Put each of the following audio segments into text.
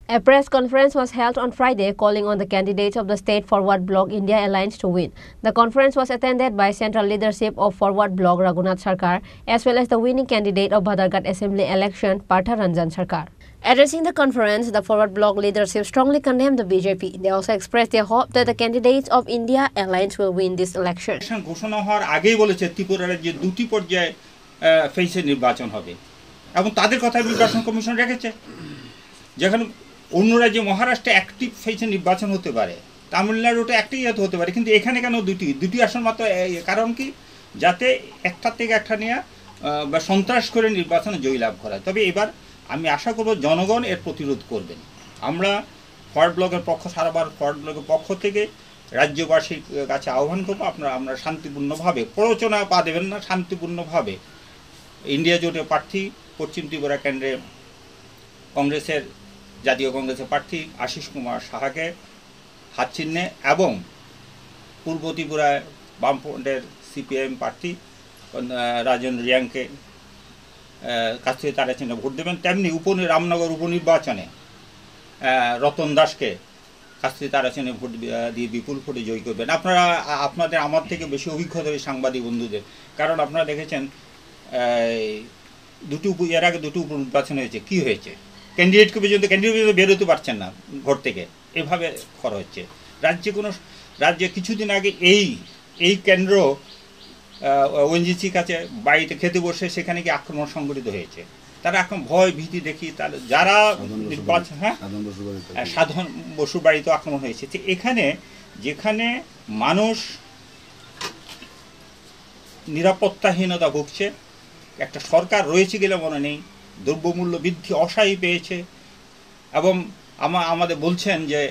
A press conference was held on Friday calling on the candidates of the State Forward Bloc India Alliance to win. The conference was attended by central leadership of Forward Bloc Raghunath Sarkar as well as the winning candidate of Badharghat Assembly election Partha Ranjan Sarkar. Addressing the conference, the Forward Bloc leadership strongly condemned the BJP. They also expressed their hope that the candidates of India Alliance will win this election. ঘোষণা হওয়ার আগেই বলেছে ত্রিপুরা রাজ্যে দুটি পর্যায়ে ফেসে নির্বাচন হবে এবং তাদের কথা নির্বাচন কমিশন রেখেছে। যেখানে অন্য রাজ্যে মহারাষ্ট্রে একটি ফেসে নির্বাচন হতে পারে, তামিলনাড়ুতে একটি হতে পারে, কিন্তু এখানে কেন দুটি আসন মাত্র? কারণ কি? যাতে একটা থেকে একটা নিয়ে বা সন্ত্রাস করে নির্বাচনে জয়ী লাভ করা। তবে এবার আমি আশা করব জনগণ এর প্রতিরোধ করবেন। আমরা ফরওয়ার্ড ব্লকের সারা ভারত ফরওয়ার্ড ব্লকের পক্ষ থেকে রাজ্যবাসীর কাছে আহ্বান করবো, আমরা শান্তিপূর্ণভাবে, প্ররোচনা পা দেবেন না, শান্তিপূর্ণভাবে ইন্ডিয়া জোটের প্রার্থী পশ্চিম ত্রিপুরা কেন্দ্রে কংগ্রেসের জাতীয় কংগ্রেসের প্রার্থী আশিস কুমার সাহাকে হাত চিহ্নে এবং পূর্ব ত্রিপুরায় বামফ্রন্টের সিপিএম প্রার্থী রাজন রিয়াংকে কাছ থেকে তারা চিহ্নে ভোট দেবেন। তেমনি রামনগর উপনির্বাচনে রতন দাসকে কাছ থেকে তারা চিহ্নে ভোট দিয়ে বিপুল ভোটে জয়ী করবেন। আপনাদের আমার থেকে বেশি অভিজ্ঞতা ওই সাংবাদিক বন্ধুদের, কারণ আপনারা দেখেছেন এর আগে দুটো উপনির্বাচন হয়েছে, কি হয়েছে? ক্যান্ডিডেট পর্যন্ত বেরোতে পারছেন না ঘর থেকে, এভাবে করা হচ্ছে। রাজ্যে কিছুদিন আগে এই কেন্দ্র ওএনজিসির কাছে বাড়িতে খেতে বসে সেখানে কি আক্রমণ সংঘটিত হয়েছে। তারা এখন ভয় ভীতি দেখি যারা নির্বাচন সাধন বসুর বাড়িতে আক্রমণ হয়েছে। যেখানে মানুষ নিরাপত্তাহীনতা ভুগছে, একটা সরকার রয়েছে গেলে মনে নেই, দ্রব্যমূল্য বৃদ্ধি অসাই পেয়েছে এবং আমাদের বলছেন যে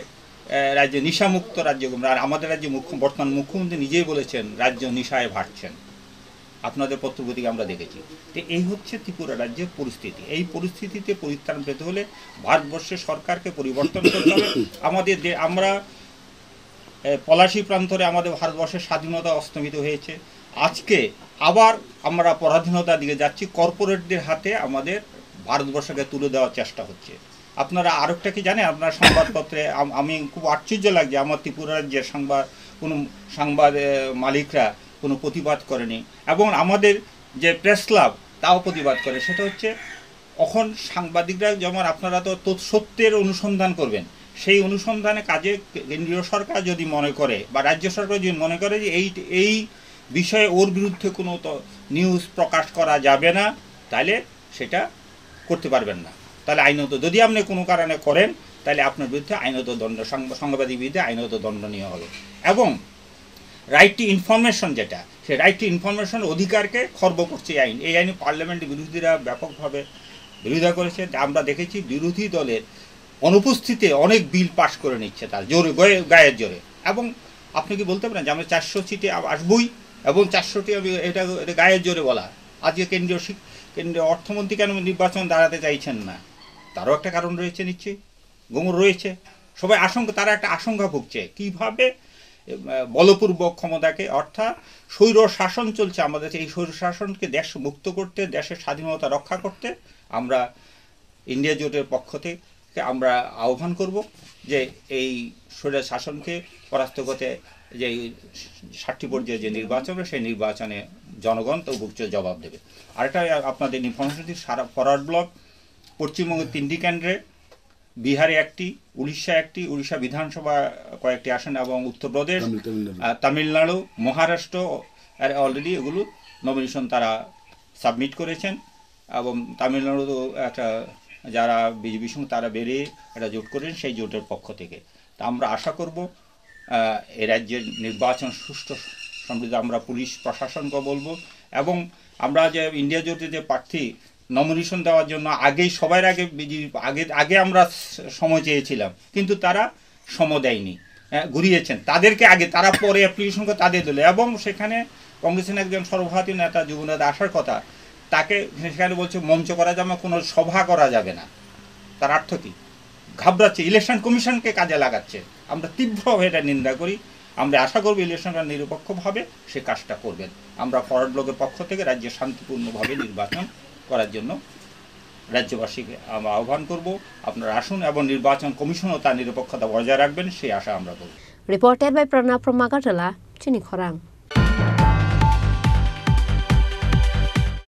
রাজ্য নিশামুক্ত রাজ্য। আর আমাদের রাজ্যে বর্তমান মুখ্যমন্ত্রী নিজেই বলেছেন রাজ্য নিশায় ভাটছেন, আপনাদের পত্রপত্রিকা আমরা দেখেছি। তো এই হচ্ছে ত্রিপুরা রাজ্যের পরিস্থিতি। এই পরিস্থিতিতে পরিত্রাণ পেতে হলে ভারতবর্ষের সরকারকে পরিবর্তন করতে হবে। আমরা পলাশী প্রান্তরে আমাদের ভারতবর্ষের স্বাধীনতা অস্তমিত হয়েছে, আজকে আবার আমরা পরাধীনতার দিকে যাচ্ছি। কর্পোরেটদের হাতে আমাদের ভারতবর্ষকে তুলে দেওয়ার চেষ্টা হচ্ছে। আপনারা আরেকটা কি জানেন? আপনার সংবাদপত্রে আমি খুব আশ্চর্য লাগছে, আমার ত্রিপুরা রাজ্যের কোনো সংবাদ মালিকরা কোনো প্রতিবাদ করেনি এবং আমাদের যে প্রেস ক্লাব তাও প্রতিবাদ করে। সেটা হচ্ছে এখন সাংবাদিকরা যেমন আপনারা তো সত্যের অনুসন্ধান করবেন, সেই অনুসন্ধানে কাজে কেন্দ্রীয় সরকার যদি মনে করে বা রাজ্য সরকার যদি মনে করে যে এই বিষয়ে ওর বিরুদ্ধে কোনো নিউজ প্রকাশ করা যাবে না, তাহলে সেটা করতে পারবেন না। তাহলে আইনত যদি আপনি কোনো কারণে করেন, তাহলে আপনার বিরুদ্ধে আইনত দণ্ড, সাংবাদিক বিরুদ্ধে আইনত দণ্ড নেওয়া হবে। এবং রাইট টু ইনফরমেশন যেটা, সেই রাইট টু ইনফরমেশন অধিকারকে খর্ব করছে এই আইনে পার্লামেন্টের বিরোধীরা ব্যাপকভাবে বিরোধিতা করেছে। আমরা দেখেছি বিরোধী দলের অনুপস্থিতিতে অনেক বিল পাশ করে নিচ্ছে তার জোরে, গায়ের জোরে। এবং আপনি কি বলতে পারেন যে আমরা 400 সিটে আসবই এবং 400টি এটা গায়ের জোরে বলা। আজকে কেন্দ্রীয় অর্থমন্ত্রী কেন নির্বাচন দাঁড়াতে চাইছেন না? তারও একটা কারণ রয়েছে, নিশ্চয়ই গোমর রয়েছে। সবাই তারা একটা আশঙ্কা ভুগছে কিভাবে বলপূর্বক ক্ষমতাকে, অর্থাৎ স্বৈর শাসন চলছে আমাদের, এই স্বৈর শাসনকে দেশ মুক্ত করতে, দেশের স্বাধীনতা রক্ষা করতে আমরা ইন্ডিয়া জোটের পক্ষ থেকে আমরা আহ্বান করব যে এই স্বৈর শাসনকে পরাস্ত করতে যে 60 পর্যায়ে যে নির্বাচন হবে, সেই নির্বাচনে জনগণ তো উপযুক্ত জবাব দেবে। আরেকটা আপনাদের ইনফরমেশন দিই, সারা ফরওয়ার্ড ব্লক পশ্চিমবঙ্গের 3টি কেন্দ্রে, বিহারে একটি, উড়িষ্যা একটি, উড়িষ্যা বিধানসভা কয়েকটি আসন এবং উত্তরপ্রদেশ, তামিলনাড়ু, মহারাষ্ট্র অলরেডি এগুলো নমিনেশন তারা সাবমিট করেছেন। এবং তামিলনাড়ু একটা যারা বিজেপির সঙ্গে তারা বেরিয়ে একটা জোট করেন, সেই জোটের পক্ষ থেকে। তা আমরা আশা করব এ রাজ্যের নির্বাচন সুষ্ঠু সমৃদ্ধ। আমরা পুলিশ প্রশাসনকে বলবো এবং আমরা যে ইন্ডিয়া জোটে যে প্রার্থী নমিনেশন দেওয়ার জন্য সবার আগে আমরা সময় চেয়েছিলাম, কিন্তু তারা সময় দেয়নি, ঘুরিয়েছেন তাদেরকে আগে, তারা পরে অ্যাপ্লিকেশন করে তাদের দিল। এবং সেখানে কংগ্রেসের একজন সর্বভারতীয় নেতা যুবনেতা আসার কথা, তাকে সেখানে বলছে মঞ্চ করা যাবে না, কোনো সভা করা যাবে না। তার অর্থ কি? ঘাবড়াচ্ছে, ইলেকশন কমিশনকে কাজে লাগাচ্ছে। আমরা তীব্রভাবে এটা নিন্দা করি। আমরা আশা করব ইলেকশনটা নিরপেক্ষভাবে সে কাজটা করবেন। আমরা ফরওয়ার্ড ব্লকের পক্ষ থেকে রাজ্যে শান্তিপূর্ণভাবে নির্বাচন করার জন্য রাজ্যবাসীকে আমরা আহ্বান করব, আপনারা আসুন এবং নির্বাচন কমিশনও তার নিরপেক্ষতা বজায় রাখবেন, সেই আশা আমরা করব। Reported by Pranab from Magatala, Chini Khorang.